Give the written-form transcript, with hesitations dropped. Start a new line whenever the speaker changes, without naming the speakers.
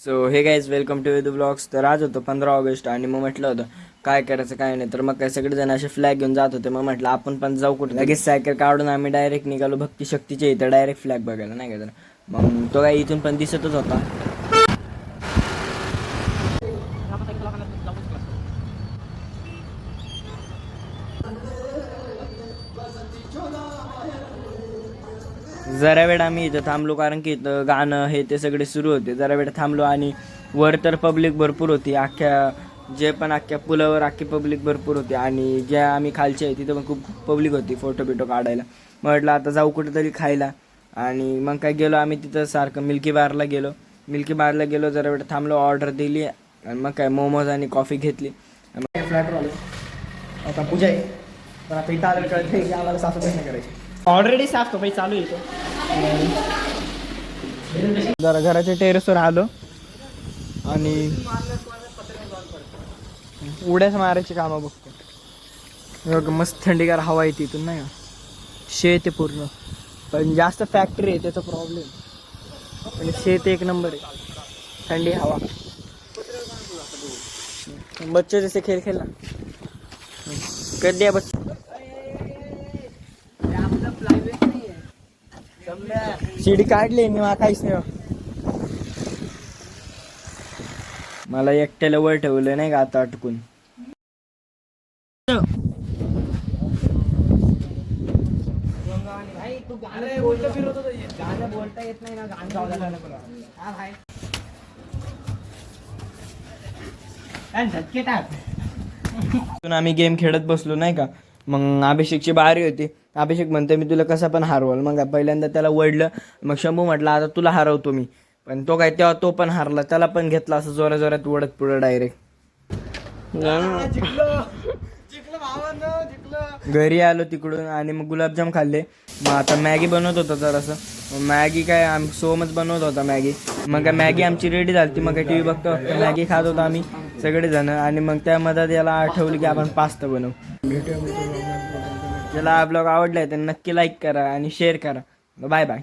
So हे guys welcome to विद blogs. तर आज होतं 15 ऑगस्ट आणि मग म्हटलं होतं काय करायचं काय नाही. तर मग काय सगळेजण असे फ्लॅग घेऊन जात होते. मग म्हटलं आपण पण जाऊ कुठे. लगेच सायकल काढून आम्ही डायरेक्ट निघालो भक्ती शक्तीच्या इथं डायरेक्ट फ्लॅग बघायला नाही का. तर मग तो काय इथून पण दिसतच होता. जरा वेळ आम्ही इथं थांबलो कारण की इथं गाणं हे ते सगळे सुरू होते. जरा वेळ थांबलो आणि वर तर पब्लिक भरपूर होती. अख्ख्या पुलावर अख्खी पब्लिक भरपूर होती आणि ज्या आम्ही खालचे आहे तिथं पण खूप पब्लिक होती फोटो बिटो काढायला. म्हटलं आता जाऊ कुठेतरी खायला आणि मग काय गेलो आम्ही तिथं सारखं मिल्की बारला गेलो. जरा वेळ थांबलो, ऑर्डर दिली आणि मग काय मोमोज आणि कॉफी घेतली.
फ्लॅटवर आलो. आता पूजा आहे पण आता इथं आलं कळत की आम्हाला साफसफाई नाही करायची. ऑलरेडी साफसफाई चालू आहे इथं.
जरा घराच्या टेरेसवर आलो आणि उड्याच मारायची कामं बघतो. मस्त थंडीगार हवा येते इथून नाही का. शेत आहे पूर्ण पण जास्त फॅक्टरी आहे त्याचा प्रॉब्लेम. आणि शेत एक नंबर आहे, थंडी हवा. बच्चे जैसे खेळ खेळला कर दिया बच्चे. शिडी काढली मी काहीच नाही. मला एकट्याला वर ठेवलं नाही का आता अटकून. आम्ही गेम खेळत बसलो नाही का. मग अभिषेकची बारी होती. अभिषेक म्हणते मी तुला कसं पण हरवल. मग पहिल्यांदा त्याला वडलं. मग शंभू म्हटलं आता तुला हरवतो मी. पण तो काय तेव्हा तो पण हारला. त्याला पण घेतला असं जोरा जोरात वडत पुढं डायरेक्ट. घरी आलो तिकडून आणि मग गुलाबजाम खाल्ले. मग आता मॅगी बनवत होता जरासं. मॅगी काय सोमच बनवत होता मॅगी. मग काय मॅगी आमची रेडी झाली. मग काय टी व्ही बघतो मॅगी खात होतो आम्ही सगळेजण. आणि मग त्यामध्ये याला आठवलं की आपण पास्ता बनवू. ज्याला ब्लॉग आवडलाय तर नक्की लाईक करा आणि शेअर करा. Bye bye.